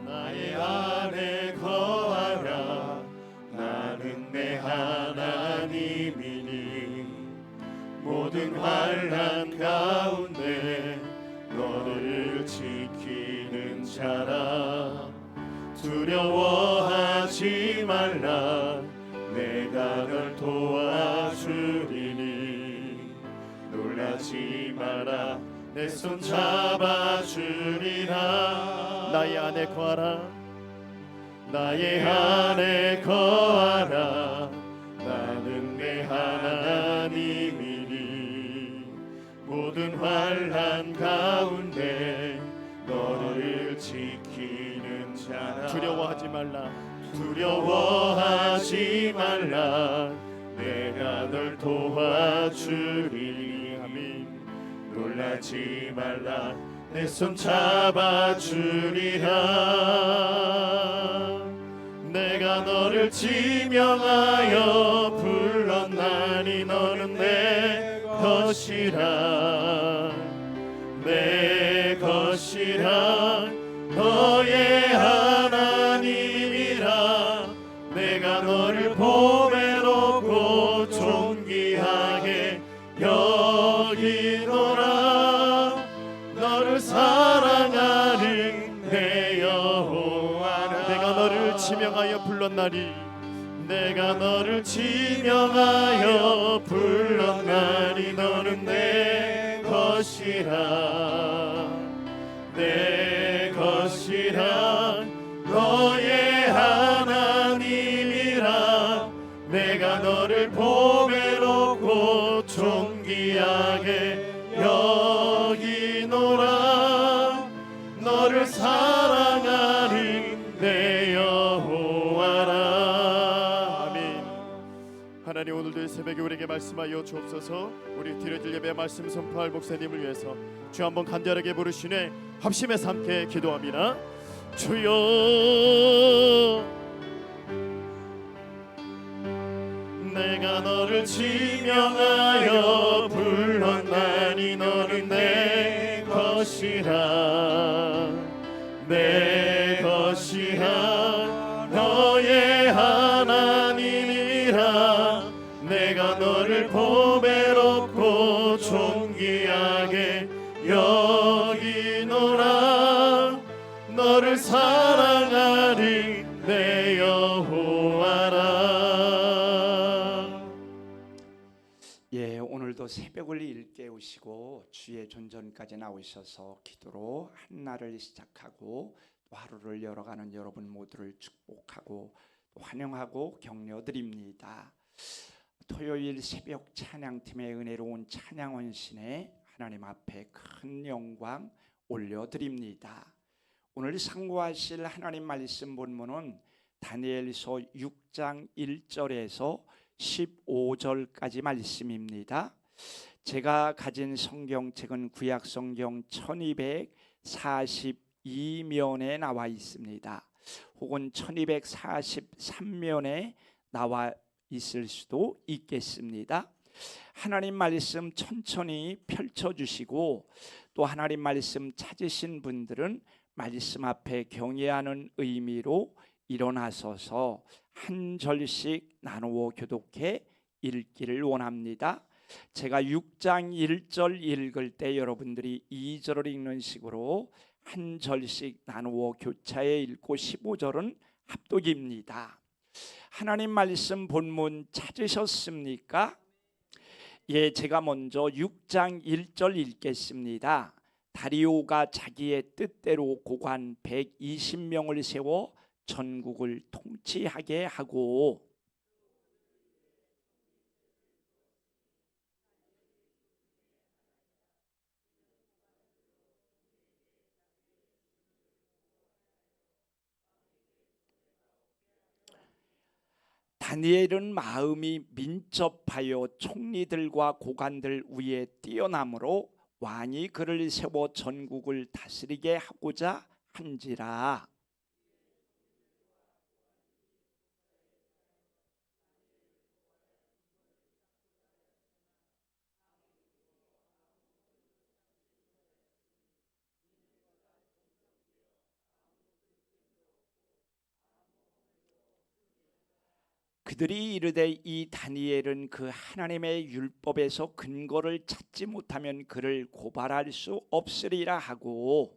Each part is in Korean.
나의 안에 거하라. 나는 내 하나님이니 모든 환난 가운데 너를 지키는 자라. 두려워하지 말라. 내가 널 도와주리니 놀라지 마라. 내 손 잡아주리라. 나의 안에 거하라. 나의 안에 거하라. 나는 내 하나님이니 모든 환난 가운데 너를 지키는 자라. 두려워하지 말라. 두려워하지 말라. 내가 널 도와주리니 아멘. 놀라지 말라. 내 손 잡아주리라. 내가 너를 지명하여 불렀나니 너는 내 것이라. 내 것이라. 너의 하나님이라. 내가 너를 보배롭고 존귀하게 여기노라. 너를 사랑하는 내 여호와라. 내가 너를 지명하여 불렀나니 내가 너를 지명하여 불렀나니 너는 내 것이라. 내 것이라. 너의 하나님이라. 내가 너를 보배롭고 존귀하게 여기노라. 너를 사랑하는 내 여호와라. 아멘. 하나님, 오늘도 이 새벽에 우리에게 말씀하여 주옵소서. 우리 드려질 예배 말씀 선포할 목사님을 위해서 주 한번 간절하게 부르시네 합심해서 함께 기도합니다. 주여, 내가 너를 지명하여 불렀나니 너는 내 것이라. 내 것이라. 너의 하나님이라. 내가 너를 보배롭고 존귀하게 여기노라. 너를 사랑하는 내 여호와라. 예, 오늘도 새벽을 일깨우시고 주의 존전까지 나오셔서 기도로 한날을 시작하고 또 하루를 열어가는 여러분 모두를 축복하고 또 환영하고 격려드립니다. 토요일 새벽 찬양팀의 은혜로운 찬양 헌신에 하나님 앞에 큰 영광 올려드립니다. 오늘 상고하실 하나님 말씀 본문은 다니엘서 6장 1절에서 15절까지 말씀입니다. 제가 가진 성경책은 구약 성경 1242면에 나와 있습니다. 혹은 1243면에 나와 있을 수도 있겠습니다. 하나님 말씀 천천히 펼쳐주시고 또 하나님 말씀 찾으신 분들은 말씀 앞에 경외하는 의미로 일어나서서 한 절씩 나누어 교독해 읽기를 원합니다. 제가 6장 1절 읽을 때 여러분들이 2절을 읽는 식으로 한 절씩 나누어 교차해 읽고 15절은 합독입니다. 하나님 말씀 본문 찾으셨습니까? 예, 제가 먼저 6장 1절 읽겠습니다. 다리오가 자기의 뜻대로 고관 120명을 세워 전국을 통치하게 하고 다니엘은 마음이 민첩하여 총리들과 고관들 위에 뛰어남으로 왕이 그를 세워 전국을 다스리게 하고자 한지라. 그들이 이르되 이 다니엘은 그 하나님의 율법에서 근거를 찾지 못하면 그를 고발할 수 없으리라 하고,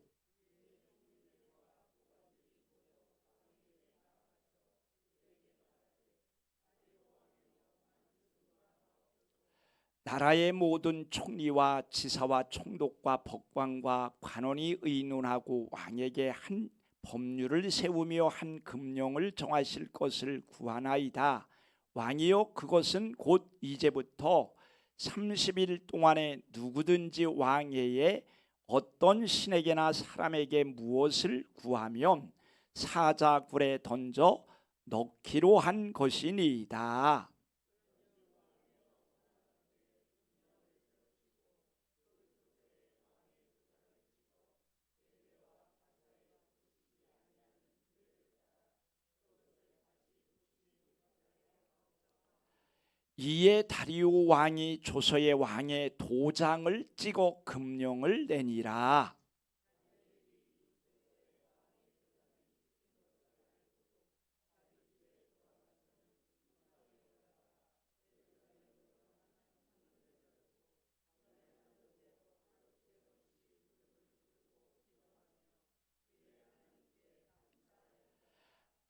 나라의 모든 총리와 지사와 총독과 법관과 관원이 의논하고 왕에게 한 법률을 세우며 한 금령을 정하실 것을 구하나이다. 왕이여, 그것은 곧 이제부터 30일 동안에 누구든지 왕에게 어떤 신에게나 사람에게 무엇을 구하면 사자굴에 던져 넣기로 한 것이니이다. 이에 다리오 왕이 조서의 왕의 도장을 찍어 금령을 내니라.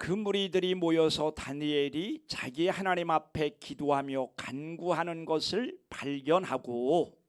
그 무리들이 모여서 다니엘이 자기 하나님 앞에 기도하며 간구하는 것을 발견하고,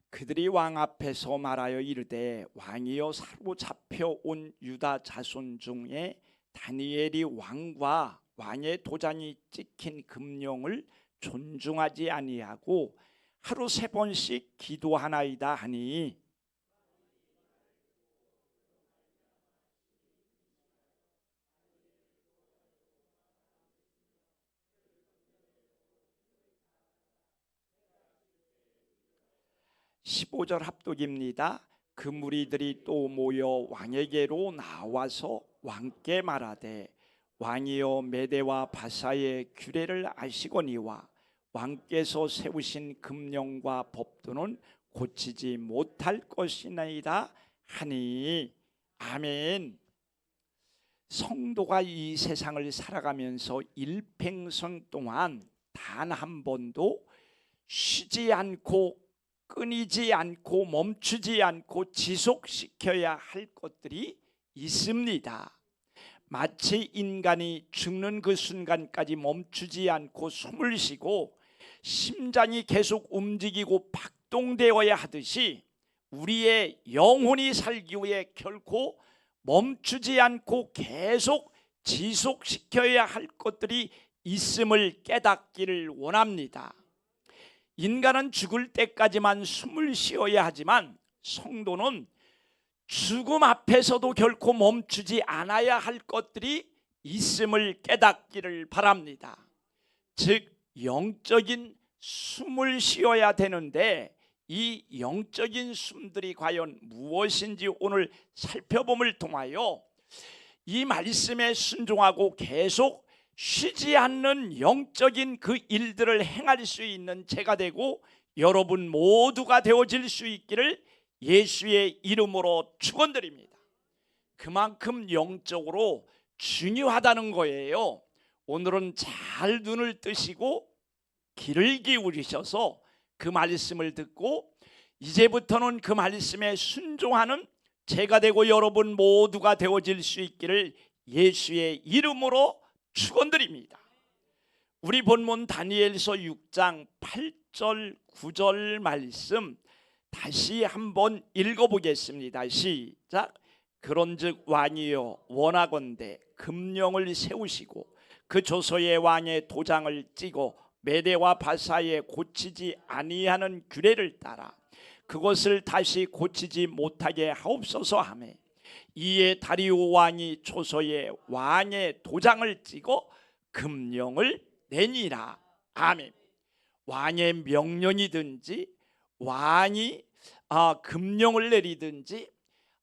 그들이 왕 앞에서 말하여 이르되, 왕이여, 사로잡혀 온 유다 자손 중에 다니엘이 왕과 왕의 도장이 찍힌 금령을 존중하지 아니하고 하루 3번씩 기도하나이다 하니, 15절 합독입니다. 그 무리들이 또 모여 왕에게로 나와서 왕께 말하되, 왕이여, 메대와 바사의 규례를 아시거니와 왕께서 세우신 금령과 법도는 고치지 못할 것이나이다 하니. 아멘. 성도가 이 세상을 살아가면서 일평생 동안 단 한 번도 쉬지 않고 끊이지 않고 멈추지 않고 지속시켜야 할 것들이 있습니다. 마치 인간이 죽는 그 순간까지 멈추지 않고 숨을 쉬고 심장이 계속 움직이고 박동되어야 하듯이, 우리의 영혼이 살기 위해 결코 멈추지 않고 계속 지속시켜야 할 것들이 있음을 깨닫기를 원합니다. 인간은 죽을 때까지만 숨을 쉬어야 하지만 성도는 죽음 앞에서도 결코 멈추지 않아야 할 것들이 있음을 깨닫기를 바랍니다. 즉, 영적인 숨을 쉬어야 되는데 이 영적인 숨들이 과연 무엇인지 오늘 살펴봄을 통하여 이 말씀에 순종하고 계속 쉬지 않는 영적인 그 일들을 행할 수 있는 제가 되고 여러분 모두가 되어질 수 있기를 예수의 이름으로 축원드립니다. 그만큼 영적으로 중요하다는 거예요. 오늘은 잘 눈을 뜨시고 귀를 기울이셔서 그 말씀을 듣고 이제부터는 그 말씀에 순종하는 제가 되고 여러분 모두가 되어질 수 있기를 예수의 이름으로 축원드립니다. 우리 본문 다니엘서 6장 8절 9절 말씀 다시 한번 읽어보겠습니다. 시작. 그런즉 왕이여, 원하건대 금령을 세우시고 그 조서의 왕의 도장을 찍어 메대와 바사에 고치지 아니하는 규례를 따라 그것을 다시 고치지 못하게 하옵소서 하매, 이에 다리오 왕이 조서에 왕의 도장을 찍어 금령을 내니라. 아멘. 왕의 명령이든지 왕이 금령을 내리든지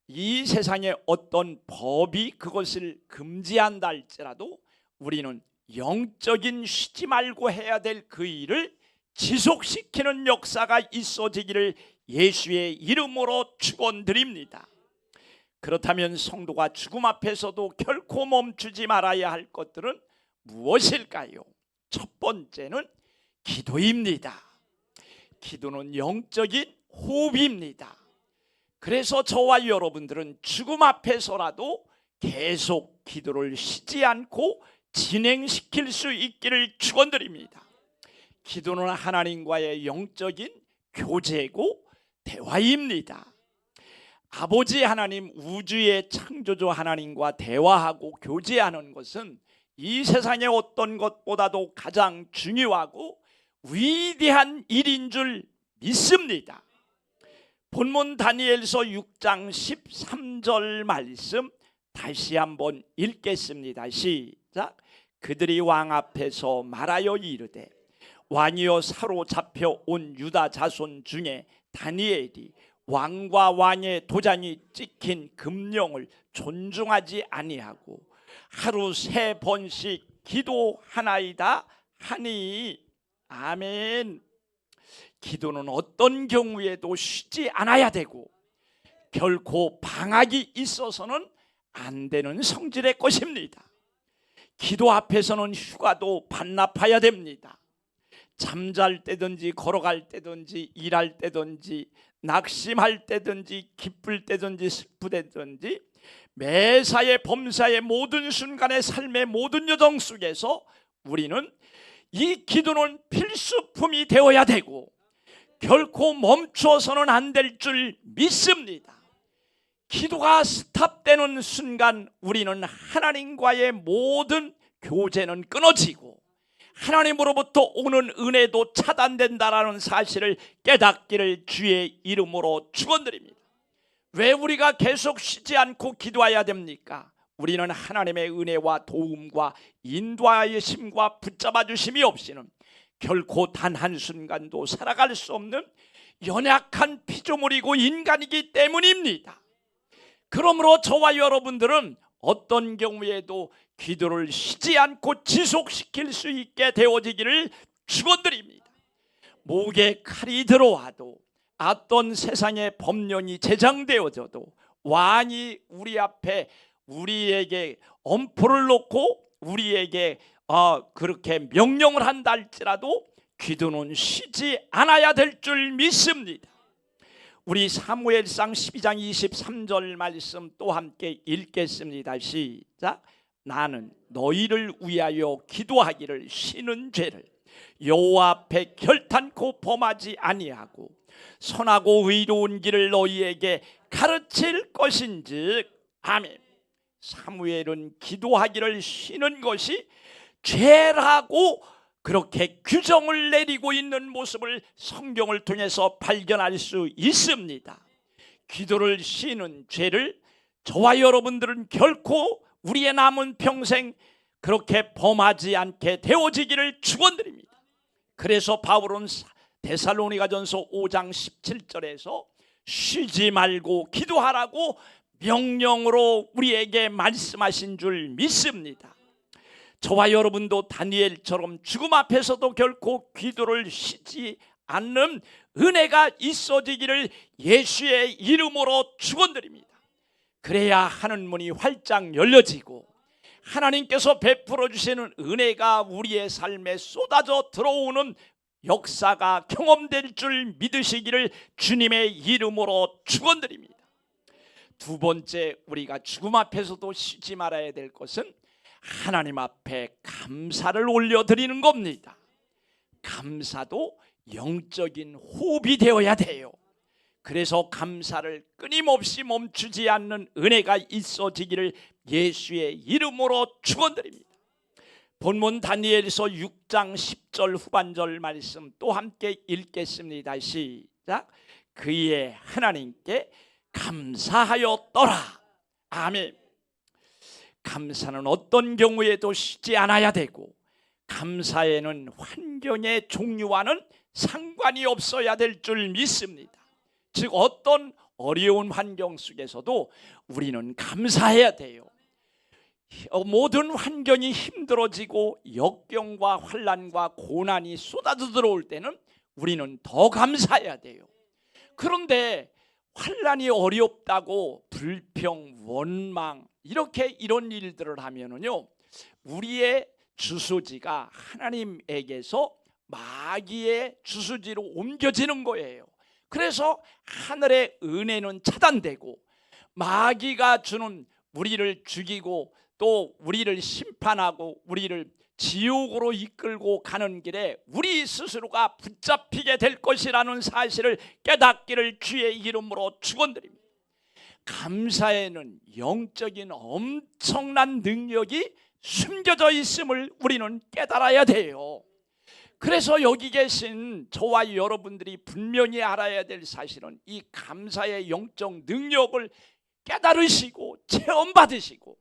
이 세상에 어떤 법이 그것을 금지한다 할지라도 우리는 영적인 쉬지 말고 해야 될 그 일을 지속시키는 역사가 있어지기를 예수의 이름으로 축원드립니다. 그렇다면 성도가 죽음 앞에서도 결코 멈추지 말아야 할 것들은 무엇일까요? 첫 번째는 기도입니다. 기도는 영적인 호흡입니다. 그래서 저와 여러분들은 죽음 앞에서라도 계속 기도를 쉬지 않고 진행시킬 수 있기를 축원드립니다. 기도는 하나님과의 영적인 교제고 대화입니다. 아버지 하나님, 우주의 창조주 하나님과 대화하고 교제하는 것은 이 세상의 어떤 것보다도 가장 중요하고 위대한 일인 줄 믿습니다. 본문 다니엘서 6장 13절 말씀 다시 한번 읽겠습니다. 시작. 그들이 왕 앞에서 말하여 이르되 왕이여 사로잡혀 온 유다 자손 중에 다니엘이 왕과 왕의 도장이 찍힌 금령을 존중하지 아니하고 하루 3번씩 기도하나이다 하니. 아멘. 기도는 어떤 경우에도 쉬지 않아야 되고 결코 방학이 있어서는 안 되는 성질의 것입니다. 기도 앞에서는 휴가도 반납해야 됩니다. 잠잘 때든지 걸어갈 때든지 일할 때든지 낙심할 때든지 기쁠 때든지 슬플 때든지 매사의 범사의 모든 순간의 삶의 모든 여정 속에서 우리는 이 기도는 필수품이 되어야 되고 결코 멈춰서는 안 될 줄 믿습니다. 기도가 스탑되는 순간 우리는 하나님과의 모든 교제는 끊어지고 하나님으로부터 오는 은혜도 차단된다라는 사실을 깨닫기를 주의 이름으로 축원드립니다. 왜 우리가 계속 쉬지 않고 기도해야 됩니까? 우리는 하나님의 은혜와 도움과 인도하심과 붙잡아 주심이 없이는 결코 단 한순간도 살아갈 수 없는 연약한 피조물이고 인간이기 때문입니다. 그러므로 저와 여러분들은 어떤 경우에도 기도를 쉬지 않고 지속시킬 수 있게 되어지기를 축원드립니다. 목에 칼이 들어와도 어떤 세상의 법령이 제정되어져도 왕이 우리 앞에 우리에게 엄포를 놓고 우리에게 그렇게 명령을 한다 할지라도 기도는 쉬지 않아야 될 줄 믿습니다. 우리 사무엘상 12장 23절 말씀 또 함께 읽겠습니다. 시작. 나는 너희를 위하여 기도하기를 쉬는 죄를 여호와 앞에 결탄코 범하지 아니하고 선하고 의로운 길을 너희에게 가르칠 것인즉. 아멘. 사무엘은 기도하기를 쉬는 것이 죄라고 그렇게 규정을 내리고 있는 모습을 성경을 통해서 발견할 수 있습니다. 기도를 쉬는 죄를 저와 여러분들은 결코 우리의 남은 평생 그렇게 범하지 않게 되어지기를 축원드립니다. 그래서 바울은 데살로니가전서 5장 17절에서 쉬지 말고 기도하라고 명령으로 우리에게 말씀하신 줄 믿습니다. 저와 여러분도 다니엘처럼 죽음 앞에서도 결코 기도를 쉬지 않는 은혜가 있어지기를 예수의 이름으로 축원드립니다. 그래야 하늘 문이 활짝 열려지고 하나님께서 베풀어 주시는 은혜가 우리의 삶에 쏟아져 들어오는 역사가 경험될 줄 믿으시기를 주님의 이름으로 축원드립니다. 두 번째, 우리가 죽음 앞에서도 쉬지 말아야 될 것은 하나님 앞에 감사를 올려드리는 겁니다. 감사도 영적인 호흡이 되어야 돼요. 그래서 감사를 끊임없이 멈추지 않는 은혜가 있어지기를 예수의 이름으로 축원드립니다. 본문 다니엘서 6장 10절 후반절 말씀 또 함께 읽겠습니다. 시작. 그의 하나님께 감사하였더라. 아멘. 감사는 어떤 경우에도 쉬지 않아야 되고 감사에는 환경의 종류와는 상관이 없어야 될 줄 믿습니다. 즉 어떤 어려운 환경 속에서도 우리는 감사해야 돼요. 모든 환경이 힘들어지고 역경과 환난과 고난이 쏟아져 들어올 때는 우리는 더 감사해야 돼요. 그런데 환난이 어렵다고 불평, 원망 이런 일들을 하면은요, 우리의 주소지가 하나님에게서 마귀의 주소지로 옮겨지는 거예요. 그래서 하늘의 은혜는 차단되고 마귀가 주는 우리를 죽이고 또 우리를 심판하고 우리를 지옥으로 이끌고 가는 길에 우리 스스로가 붙잡히게 될 것이라는 사실을 깨닫기를 주의 이름으로 축원드립니다. 감사에는 영적인 엄청난 능력이 숨겨져 있음을 우리는 깨달아야 돼요. 그래서 여기 계신 저와 여러분들이 분명히 알아야 될 사실은 이 감사의 영적 능력을 깨달으시고 체험받으시고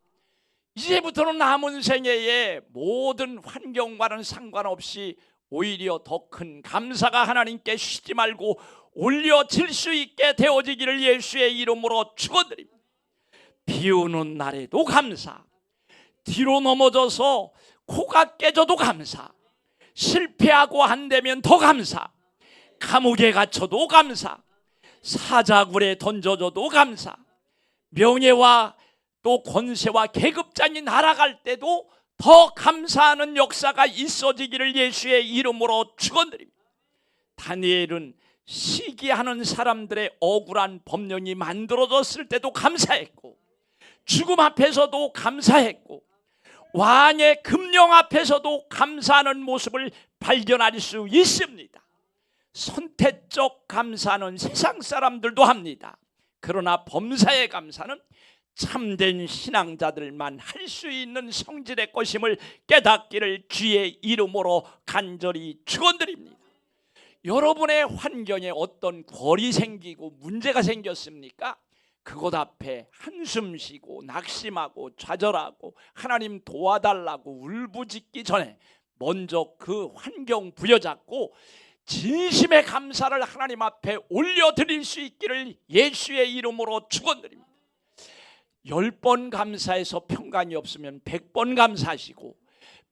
이제부터는 남은 생애의 모든 환경과는 상관없이 오히려 더 큰 감사가 하나님께 쉬지 말고 올려질 수 있게 되어지기를 예수의 이름으로 축원드립니다. 비 오는 날에도 감사, 뒤로 넘어져서 코가 깨져도 감사, 실패하고 한다면 더 감사, 감옥에 갇혀도 감사, 사자굴에 던져져도 감사, 명예와 또 권세와 계급장이 날아갈 때도 더 감사하는 역사가 있어지기를 예수의 이름으로 축원드립니다. 다니엘은 시기하는 사람들의 억울한 법령이 만들어졌을 때도 감사했고, 죽음 앞에서도 감사했고, 왕의 금령 앞에서도 감사하는 모습을 발견할 수 있습니다. 선택적 감사는 세상 사람들도 합니다. 그러나 범사의 감사는 참된 신앙자들만 할 수 있는 성질의 것임을 깨닫기를 주의 이름으로 간절히 축원드립니다. 여러분의 환경에 어떤 궐이 생기고 문제가 생겼습니까? 그것 앞에 한숨 쉬고 낙심하고 좌절하고 하나님 도와달라고 울부짖기 전에 먼저 그 환경 부여잡고 진심의 감사를 하나님 앞에 올려드릴 수 있기를 예수의 이름으로 축원드립니다. 10번 감사해서 평강이 없으면 100번 감사하시고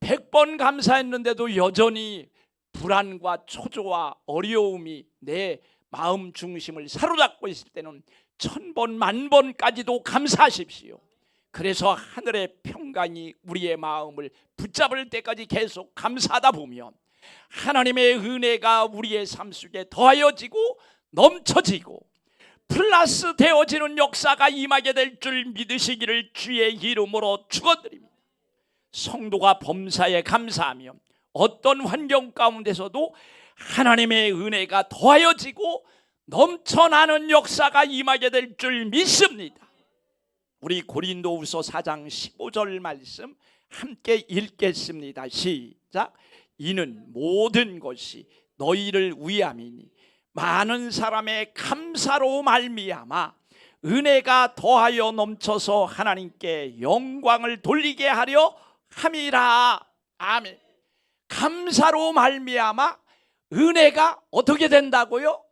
100번 감사했는데도 여전히 불안과 초조와 어려움이 내 마음 중심을 사로잡고 있을 때는 1000번 만번까지도 감사하십시오. 그래서 하늘의 평강이 우리의 마음을 붙잡을 때까지 계속 감사하다 보면 하나님의 은혜가 우리의 삶 속에 더하여지고 넘쳐지고 플러스 되어지는 역사가 임하게 될 줄 믿으시기를 주의 이름으로 축원드립니다. 성도가 범사에 감사하며 어떤 환경 가운데서도 하나님의 은혜가 더하여지고 넘쳐나는 역사가 임하게 될 줄 믿습니다. 우리 고린도후서 4장 15절 말씀 함께 읽겠습니다. 시작. 이는 모든 것이 너희를 위함이니 많은 사람의 감사로 말미암아 은혜가 더하여 넘쳐서 하나님께 영광을 돌리게 하려 함이라. 아멘. 감사로 말미암아 은혜가 어떻게 된다고요?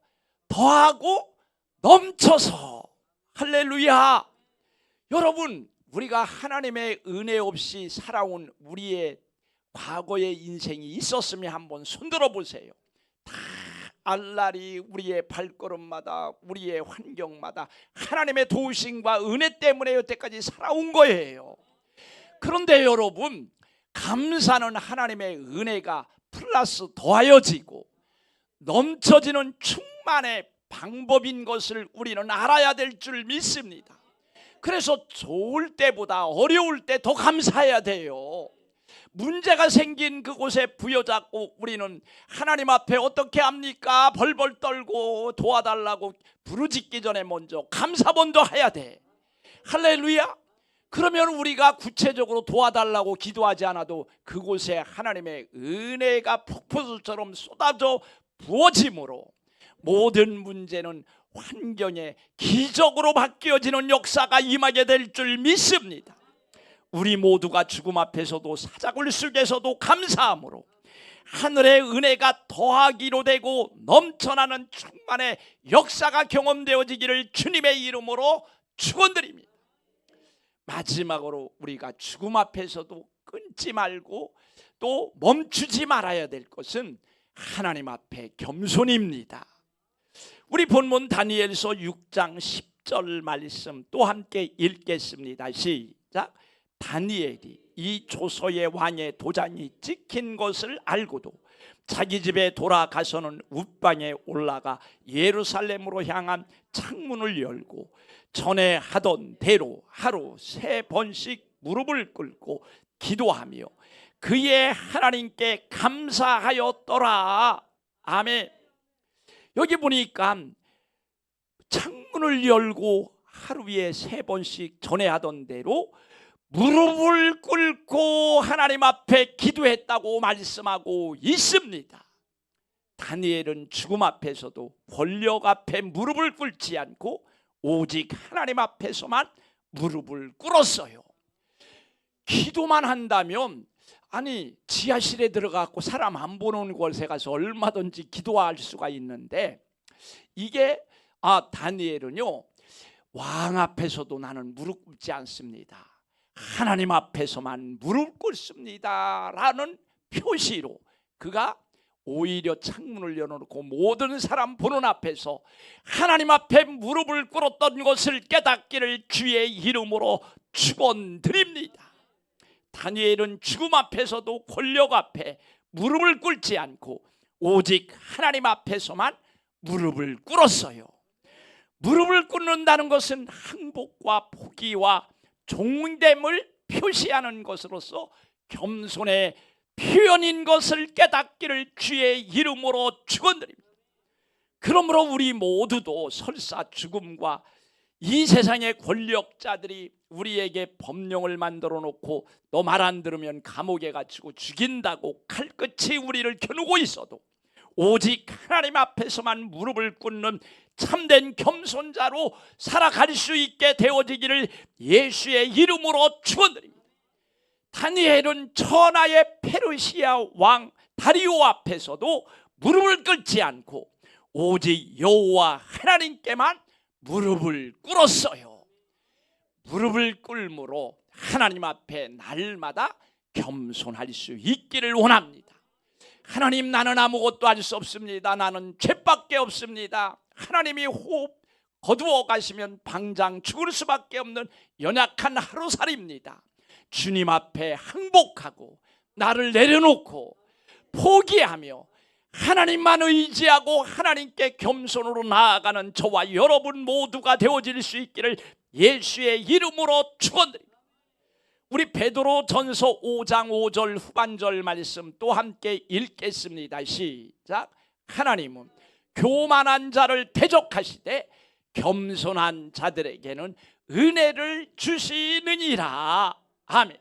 더하고 넘쳐서. 할렐루야. 여러분, 우리가 하나님의 은혜 없이 살아온 우리의 과거의 인생이 있었으면 한번 손들어 보세요. 다 알라리 우리의 발걸음마다 우리의 환경마다 하나님의 도우심과 은혜 때문에 여태까지 살아온 거예요. 그런데 여러분, 감사는 하나님의 은혜가 플러스 더하여지고 넘쳐지는 충만의 방법인 것을 우리는 알아야 될 줄 믿습니다. 그래서 좋을 때보다 어려울 때 더 감사해야 돼요. 문제가 생긴 그곳에 부여잡고 우리는 하나님 앞에 어떻게 합니까? 벌벌 떨고 도와달라고 부르짖기 전에 먼저 감사 먼저 해야 돼. 할렐루야. 그러면 우리가 구체적으로 도와달라고 기도하지 않아도 그곳에 하나님의 은혜가 폭포수처럼 쏟아져 부어짐으로 모든 문제는 환경에 기적으로 바뀌어지는 역사가 임하게 될 줄 믿습니다. 우리 모두가 죽음 앞에서도 사자굴 속에서도 감사함으로 하늘의 은혜가 더하기로 되고 넘쳐나는 충만의 역사가 경험되어지기를 주님의 이름으로 축원드립니다. 마지막으로 우리가 죽음 앞에서도 끊지 말고 또 멈추지 말아야 될 것은 하나님 앞에 겸손입니다. 우리 본문 다니엘서 6장 10절 말씀 또 함께 읽겠습니다. 시작. 다니엘이 이 조서의 왕의 도장이 찍힌 것을 알고도 자기 집에 돌아가서는 웃방에 올라가 예루살렘으로 향한 창문을 열고 전에 하던 대로 하루 3번씩 무릎을 꿇고 기도하며 그의 하나님께 감사하였더라. 아멘. 여기 보니까 창문을 열고 하루에 3번씩 전에 하던 대로 무릎을 꿇고 하나님 앞에 기도했다고 말씀하고 있습니다. 다니엘은 죽음 앞에서도 권력 앞에 무릎을 꿇지 않고 오직 하나님 앞에서만 무릎을 꿇었어요. 기도만 한다면 아니 지하실에 들어가고 사람 안 보는 곳에 가서 얼마든지 기도할 수가 있는데 이게 다니엘은요 왕 앞에서도 나는 무릎 꿇지 않습니다. 하나님 앞에서만 무릎 꿇습니다 라는 표시로 그가 오히려 창문을 열어놓고 모든 사람 보는 앞에서 하나님 앞에 무릎을 꿇었던 것을 깨닫기를 주의 이름으로 축원드립니다. 다니엘은 죽음 앞에서도 권력 앞에 무릎을 꿇지 않고 오직 하나님 앞에서만 무릎을 꿇었어요. 무릎을 꿇는다는 것은 항복과 포기와 종됨을 표시하는 것으로서 겸손의 표현인 것을 깨닫기를 주의 이름으로 축원드립니다. 그러므로 우리 모두도 설사 죽음과 이 세상의 권력자들이 우리에게 법령을 만들어 놓고 너 말 안 들으면 감옥에 갇히고 죽인다고 칼끝이 우리를 겨누고 있어도 오직 하나님 앞에서만 무릎을 꿇는 참된 겸손자로 살아갈 수 있게 되어지기를 예수의 이름으로 축원드립니다. 다니엘은 천하의 페르시아 왕 다리오 앞에서도 무릎을 꿇지 않고 오직 여호와 하나님께만 무릎을 꿇었어요. 무릎을 꿇므로 하나님 앞에 날마다 겸손할 수 있기를 원합니다. 하나님 나는 아무것도 할 수 없습니다. 나는 죄밖에 없습니다. 하나님이 호흡 거두어 가시면 당장 죽을 수밖에 없는 연약한 하루살이입니다. 주님 앞에 항복하고 나를 내려놓고 포기하며 하나님만 의지하고 하나님께 겸손으로 나아가는 저와 여러분 모두가 되어질 수 있기를 예수의 이름으로 축원드립니다. 우리 베드로 전서 5장 5절 후반절 말씀 또 함께 읽겠습니다. 시작. 하나님은 교만한 자를 대적하시되 겸손한 자들에게는 은혜를 주시느니라. 아멘.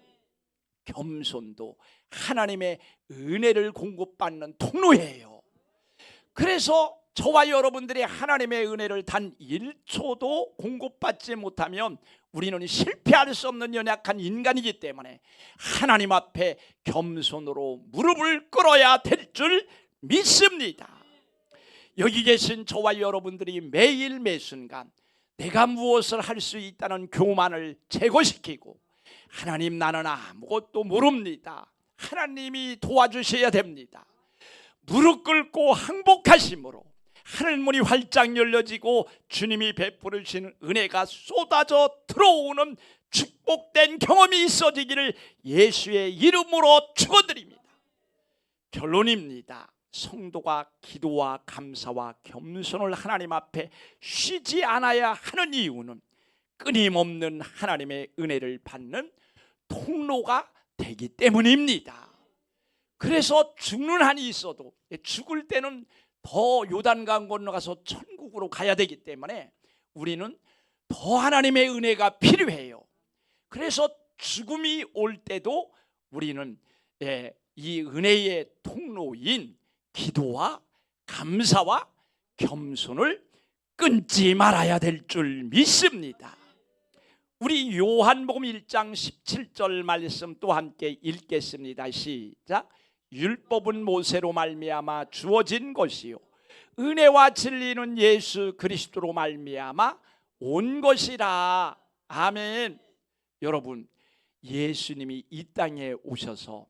겸손도 하나님의 은혜를 공급받는 통로예요. 그래서 저와 여러분들이 하나님의 은혜를 단 1초도 공급받지 못하면 우리는 실패할 수 없는 연약한 인간이기 때문에 하나님 앞에 겸손으로 무릎을 꿇어야 될 줄 믿습니다. 여기 계신 저와 여러분들이 매일 매순간 내가 무엇을 할 수 있다는 교만을 제거시키고 하나님 나는 아무것도 모릅니다. 하나님이 도와주셔야 됩니다. 무릎 꿇고 항복하심으로 하늘문이 활짝 열려지고 주님이 베풀어 주시는 은혜가 쏟아져 들어오는 축복된 경험이 있어지기를 예수의 이름으로 축원드립니다. 결론입니다. 성도가 기도와 감사와 겸손을 하나님 앞에 쉬지 않아야 하는 이유는 끊임없는 하나님의 은혜를 받는 통로가 되기 때문입니다. 그래서 죽는 한이 있어도 죽을 때는 더 요단강 건너가서 천국으로 가야 되기 때문에 우리는 더 하나님의 은혜가 필요해요. 그래서 죽음이 올 때도 우리는 이 은혜의 통로인 기도와 감사와 겸손을 끊지 말아야 될 줄 믿습니다. 우리 요한복음 1장 17절 말씀 또 함께 읽겠습니다. 시작. 율법은 모세로 말미암아 주어진 것이요 은혜와 진리는 예수 그리스도로 말미암아 온 것이라. 아멘. 여러분, 예수님이 이 땅에 오셔서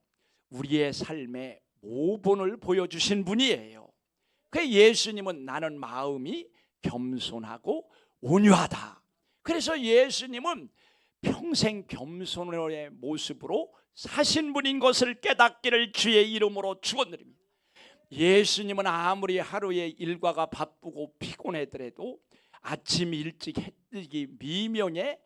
우리의 삶의 모본을 보여주신 분이에요. 그 예수님은 나는 마음이 겸손하고 온유하다. 그래서 예수님은 평생 겸손의 모습으로 사신 분인 것을 깨닫기를 주의 이름으로 축원드립니다. 예수님은 아무리 하루의 일과가 바쁘고 피곤하더라도 아침 일찍 해 뜨기 미명에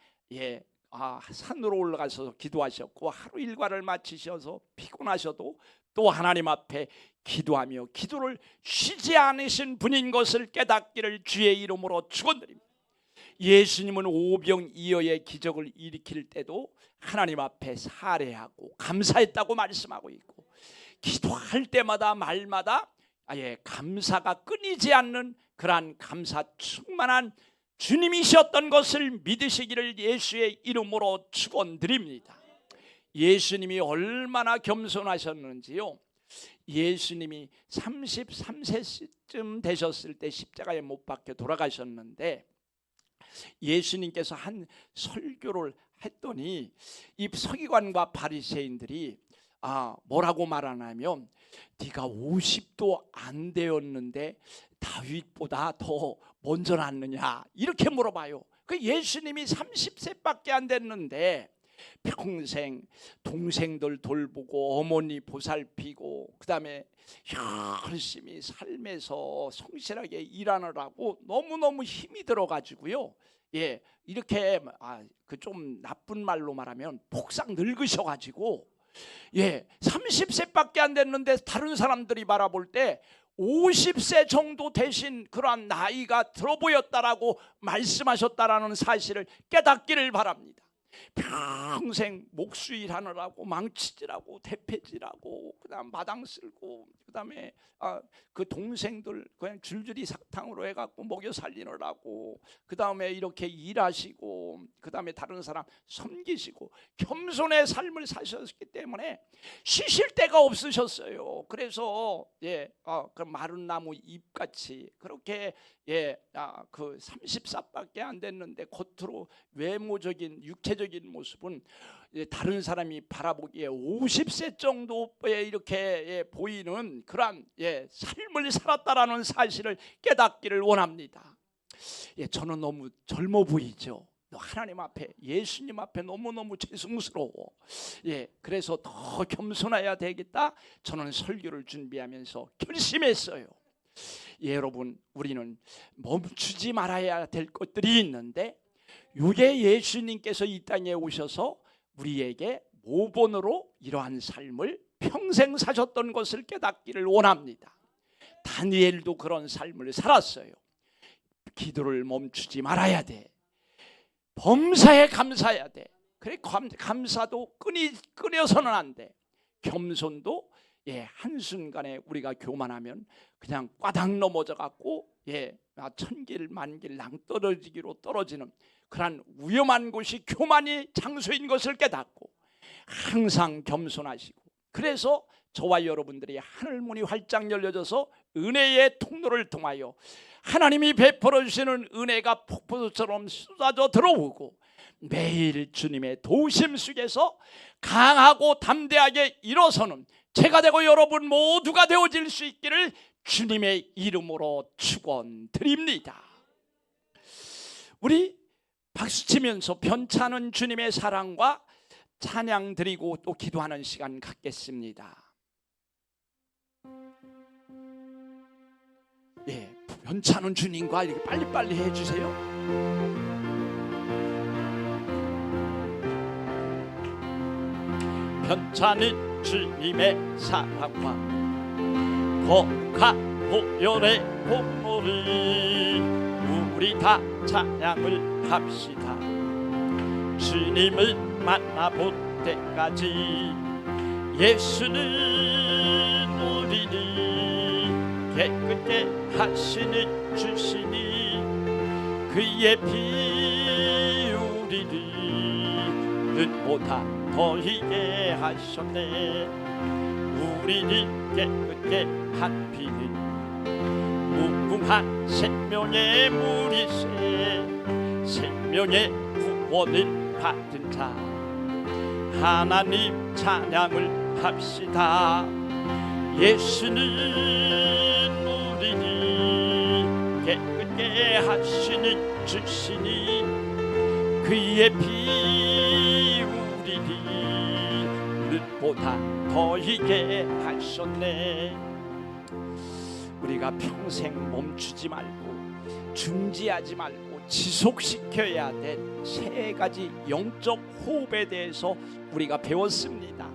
산으로 올라가서 기도하셨고, 하루 일과를 마치셔서 피곤하셔도 또 하나님 앞에 기도하며 기도를 쉬지 않으신 분인 것을 깨닫기를 주의 이름으로 축원드립니다. 예수님은 오병이어의 기적을 일으킬 때도 하나님 앞에 살해하고 감사했다고 말씀하고 있고, 기도할 때마다 말마다 감사가 끊이지 않는 그러한 감사 충만한 주님이셨던 것을 믿으시기를 예수의 이름으로 축원드립니다. 예수님이 얼마나 겸손하셨는지요. 예수님이 33세쯤 되셨을 때 십자가에 못 박혀 돌아가셨는데, 예수님께서 한 설교를 했더니 이 서기관과 바리새인들이 뭐라고 말하냐면, 네가 50도 안 되었는데 다윗보다 더 먼저 났느냐 이렇게 물어봐요. 그 예수님이 30세밖에 안 됐는데 평생 동생들 돌보고 어머니 보살피고 그다음에 열심히 삶에서 성실하게 일하느라고 너무너무 힘이 들어가지고요. 이렇게 그 좀 나쁜 말로 말하면 폭삭 늙으셔가지고 30세밖에 안 됐는데 다른 사람들이 바라볼 때 50세 정도 되신 그러한 나이가 들어 보였다라고 말씀하셨다라는 사실을 깨닫기를 바랍니다. 평생 목수일 하느라고 망치질하고 대패질하고 그다음 마당 쓸고 그다음에 그 동생들 그냥 줄줄이 사탕으로 해갖고 먹여 살리느라고 그다음에 이렇게 일하시고 그다음에 다른 사람 섬기시고 겸손의 삶을 사셨기 때문에 쉬실 데가 없으셨어요. 그래서 그 마른 나무 잎같이 그렇게 그 30살밖에 안 됐는데 겉으로 외모적인 육체적인 모습은 다른 사람이 바라보기에 50세 정도에 이렇게 보이는 그러한 삶을 살았다라는 사실을 깨닫기를 원합니다. 저는 너무 젊어 보이죠. 하나님 앞에 예수님 앞에 너무너무 죄송스러워. 그래서 더 겸손해야 되겠다. 저는 설교를 준비하면서 결심했어요. 여러분, 우리는 멈추지 말아야 될 것들이 있는데 이게 예수님께서 이 땅에 오셔서 우리에게 모본으로 이러한 삶을 평생 사셨던 것을 깨닫기를 원합니다. 다니엘도 그런 삶을 살았어요. 기도를 멈추지 말아야 돼. 범사에 감사해야 돼. 그래 감사도 끊어서는 안 돼. 겸손도 한순간에 우리가 교만하면 그냥 꽈당 넘어져 갖고 천길 만길 낭떠러지기로 떨어지는 그러한 위험한 곳이 교만이 장소인 것을 깨닫고 항상 겸손하시고, 그래서 저와 여러분들이 하늘문이 활짝 열려져서 은혜의 통로를 통하여 하나님이 베풀어 주시는 은혜가 폭포수처럼 쏟아져 들어오고 매일 주님의 도우심 속에서 강하고 담대하게 일어서는 제가 되고 여러분 모두가 되어질 수 있기를 주님의 이름으로 축원드립니다. 우리 박수치면서 변찮은 주님의 사랑과 찬양 드리고 또 기도하는 시간 갖겠습니다. 변찮은 주님과 이렇게 빨리빨리 해주세요. 변찮은 주님의 사랑과 거룩한 보혈의 공로를 우리 다 찬양을 합시다. 주님을 만나볼 때까지 예수는 우리를 깨끗게 하시는 주시니 그의 피 우리를 눈보다 더 희게 하셨네. 우리를 깨끗게 한 피는 무궁한 생명의 물이세. 생명의 구원을 받은 자 하나님 찬양을 합시다. 예수는 우리를 깨끗게 하시는 주시니 그의 피 우리를 눈보다 더 희게 하셨네. 우리가 평생 멈추지 말고 중지하지 말고 지속시켜야 될 세 가지 영적 호흡에 대해서 우리가 배웠습니다.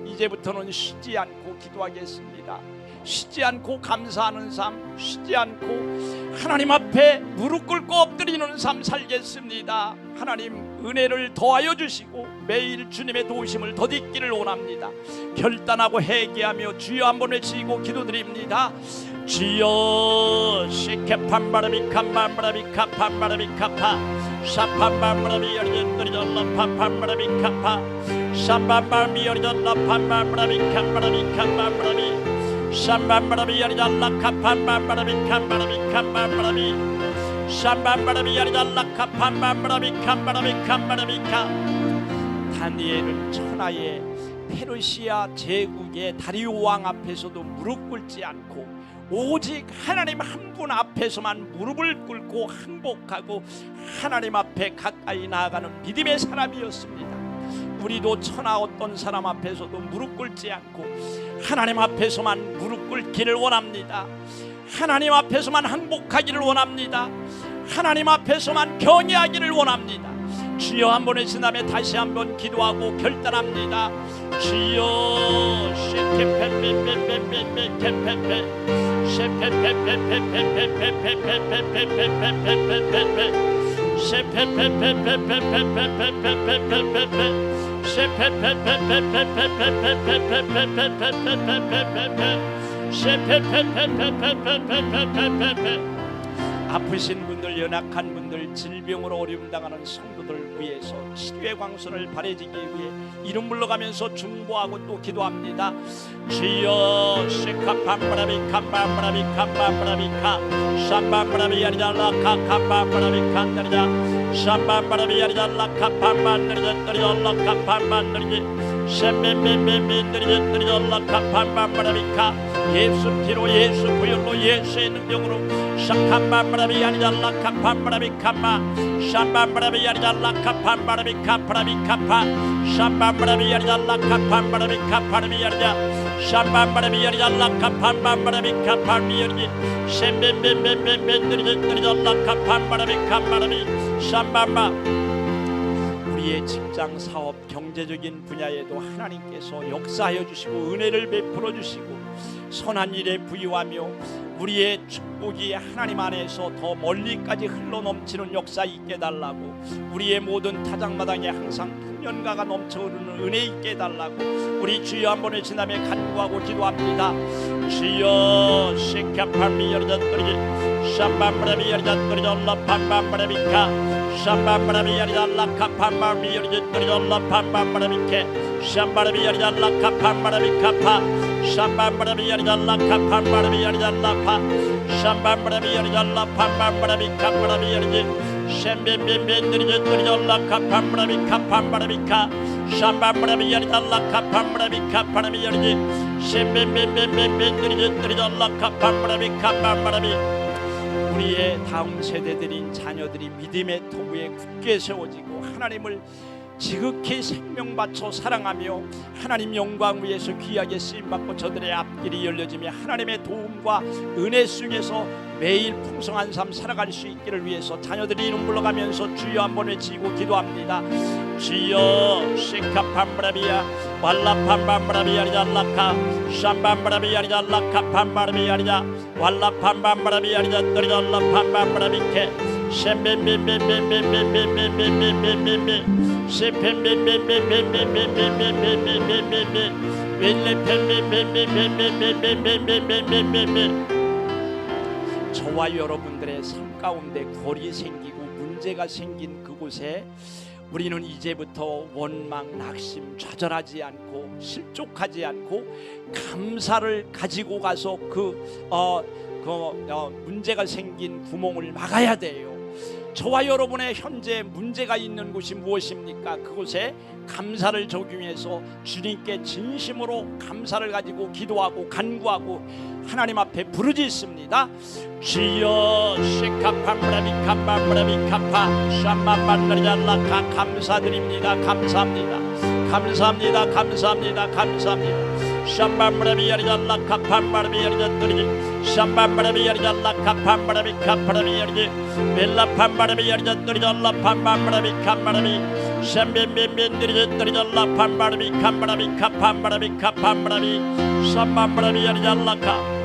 이제부터는 쉬지 않고 기도하겠습니다. 쉬지 않고 감사하는 삶, 쉬지 않고 하나님 앞에 무릎 꿇고 엎드리는 삶 살겠습니다. 하나님 은혜를 더하여 주시고 매일 주님의 도우심을 더딛기를 원합니다. 결단하고 회개하며 주여 한번 외치고 기도드립니다. 주여 시케판바라비 칸바라비 카판바라비 카파 샤판바라비 여리절라 판바라비 카파 샤판바라비 여리절라 판바라비 칸바라비 칸바라비 샤판바라비 여리절라 카판바라비 칸바라비 칸바라비 샤판바라비 여리절라 카판바라비 칸바라비 칸바라비 카. 다니엘은 천하의 페르시아 제국의 다리오 왕 앞에서도 무릎 꿇지 않고 오직 하나님 한 분 앞에서만 무릎을 꿇고 항복하고 하나님 앞에 가까이 나아가는 믿음의 사람이었습니다. 우리도 천하 어떤 사람 앞에서도 무릎 꿇지 않고 하나님 앞에서만 무릎 꿇기를 원합니다. 하나님 앞에서만 항복하기를 원합니다. 하나님 앞에서만 경외하기를 원합니다. 주여 한번 외친 다음에 다시 한번 기도하고 결단합니다. 주여 셰케페페페페페페페페페페 셰페페페페페페페페페페페페페페페 셰페페페페페페페페페페페페페페 셰페페페페페페페페페페페페페페페 셰페페페페페페페페페페페. 아프신 분들, 연약한 분들, 질병으로 어려움 당하는 성도들 위해서 치료의 광선을 발해지기 위해 이름 불러가면서 중보하고 또 기도합니다. 주여 시카팜바라비 캄바라비 캄바라비 카 샴바라비 야리달라 카캄바라비 칸다리다 샴바라비 야리달라 카팜바르리달라 카팜바르리 샴베베베베르리달라 카팜바라비 카. 예수 피로 예수 부혈로 예수의 능력으로 샤캄바라비 야리달라 카팜바라비 카마 샴바라비 야리달라 카팜바라비 카파라비 카파 샴바라비 야리달라 카팜바라비 카파라비 야리다 샴바라비 야리달라 카팜바라비 카파라비 야리 셴베베베베베르리달라 카팜바라비 카파라비 샴바마. 우리의 직장, 사업, 경제적인 분야에도 하나님께서 역사하여 주시고 은혜를 베풀어 주시고 선한 일에 부유하며 우리의 축복이 하나님 안에서 더 멀리까지 흘러넘치는 역사 있게 달라고, 우리의 모든 타작마당에 항상 풍년가가 넘쳐흐르는 은혜 있게 달라고 우리 주여 한 번의 지남에 간구하고 기도합니다. 주여 시카팜미 여리다뜨리 샴밤브라비 여리다뜨리 돌라 팜밤브라비카 샴밤브라비 여리달라 카팜바미 여리다뜨리 돌라 팜밤브라비케 샴바라비 여리달라 카팜바라비카파 샴밤브라비 여리달라 카팜바라비 여리달라 파 샴밤브라비 여리달라 팜밤브라비카파라비 여리지 셴베베베드리드리 돌라 카팜바라비카팜바라비카 샴밤브라비 여리달라 카팜바라비카파라비 여리지 셴베베베베드리드리 돌라 카팜바라비카팜바라비. 우리의 다음 세대들인 자녀들이 믿음의 토부에 굳게 세워지고 하나님을 지극히 생명 바쳐 사랑하며 하나님 영광 위에서 귀하게 쓰임받고 저들의 앞길이 열려지며 하나님의 도움과 은혜 속에서 매일 풍성한 삶 살아갈 수 있기를 위해서 자녀들이 이름 불러가면서 주여 한번 외치고 기도합니다. 주여 시카팜브라비야 왈라팜밤브라비야리달라카 샴밤브라비야리달라카 팜바라비야리다 왈라팜밤브라비야리다 떠리달라 팜밤브라비케 셴베베베베베베베베베베베베 셴베베베베베베베베베베베베 웰레페베베베베베베베베베베. 저와 여러분들의 삶 가운데 거리 생기고 문제가 생긴 그곳에 우리는 이제부터 원망, 낙심, 좌절하지 않고 실족하지 않고 감사를 가지고 가서 문제가 생긴 구멍을 막아야 돼요. 저와 여러분의 현재 문제가 있는 곳이 무엇입니까? 그곳에 감사를 적용해서 주님께 진심으로 감사를 가지고 기도하고 간구하고 하나님 앞에 부르짖습니다. 주여 시카파브라비카파브라비카파 샴마만나리알라카 감사드립니다. 감사합니다. 감사합니다. 감사합니다. 감사합니다. 샴바브라비야리알라카 팜바라비야리자뜨리지 샴바브라비야리알라카 팜바라비카파라비야리지 멜라팜바라비야리자뜨리잘라 팜바라비카파라비 샴벤벤벤드리자뜨리잘라 팜바라비카파라비카파라비카파라비 샴바브라비야리알라카.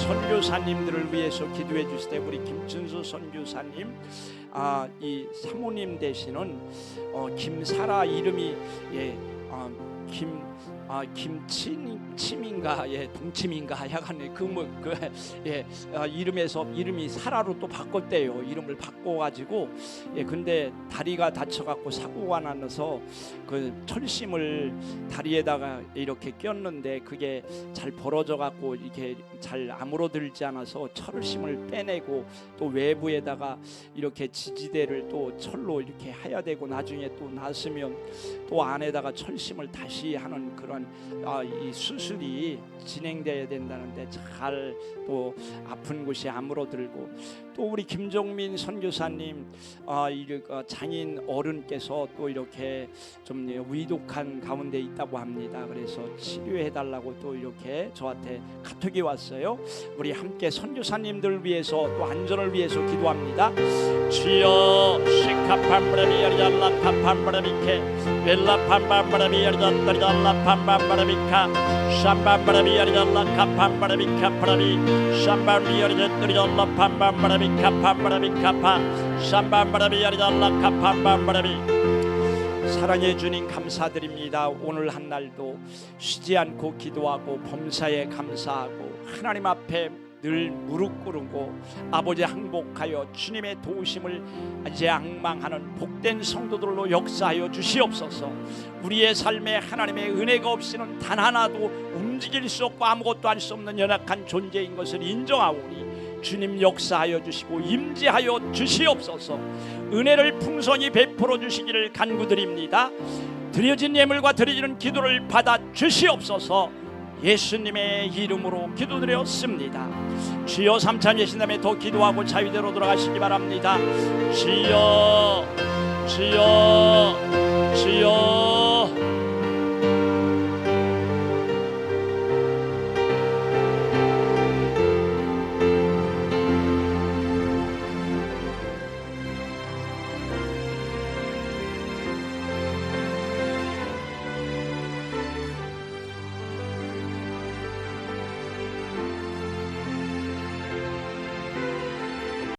선교사님들을 위해서 기도해 주실 때 우리 김춘수 선교사님, 이 사모님 되시는 김사라 이름이 김치민가 동치민가 약간 이름이 사라로 또 바꿨대요. 이름을 바꿔가지고 근데 다리가 다쳐갖고 사고가 나서 그 철심을 다리에다가 이렇게 꼈는데 그게 잘 벌어져갖고 이게 잘 아물어들지 않아서 철심을 빼내고 또 외부에다가 이렇게 지지대를 또 철로 이렇게 해야 되고 나중에 또 났으면 또 안에다가 철심을 다시 하는 그런 이 수술이 진행돼야 된다는데 잘 또 아픈 곳이 아물어들고 또 우리 김종민 선교사님 장인 어른께서 또 이렇게 좀 위독한 가운데 있다고 합니다. 그래서 치료해 달라고 또 이렇게 저한테 카톡이 왔어요. 우리 함께 선교사님들 위해서 또 안전을 위해서 기도합니다. 주여 시카팜브라비야리알라카팜브라비케 벨라팜밤브라비야리알라카팜브라비카 샴밤브라비야리알라카팜브라비카프라비 샴밤비야리알라팜밤브라비카팜브라비카파 샴밤브라비야리알라카팜밤브라비. 사랑해 주님 감사드립니다. 오늘 한 날도 쉬지 않고 기도하고 범사에 감사하고 하나님 앞에 늘 무릎 꿇고 아버지 항복하여 주님의 도우심을 이제 앙망하는 복된 성도들로 역사하여 주시옵소서. 우리의 삶에 하나님의 은혜가 없이는 단 하나도 움직일 수 없고 아무것도 할 수 없는 연약한 존재인 것을 인정하오니 주님 역사하여 주시고 임재하여 주시옵소서. 은혜를 풍성히 베풀어 주시기를 간구드립니다. 드려진 예물과 드려지는 기도를 받아 주시옵소서. 예수님의 이름으로 기도드렸습니다. 주여 삼참 예신다음에 더 기도하고 자유대로 돌아가시기 바랍니다. 주여 주여 주여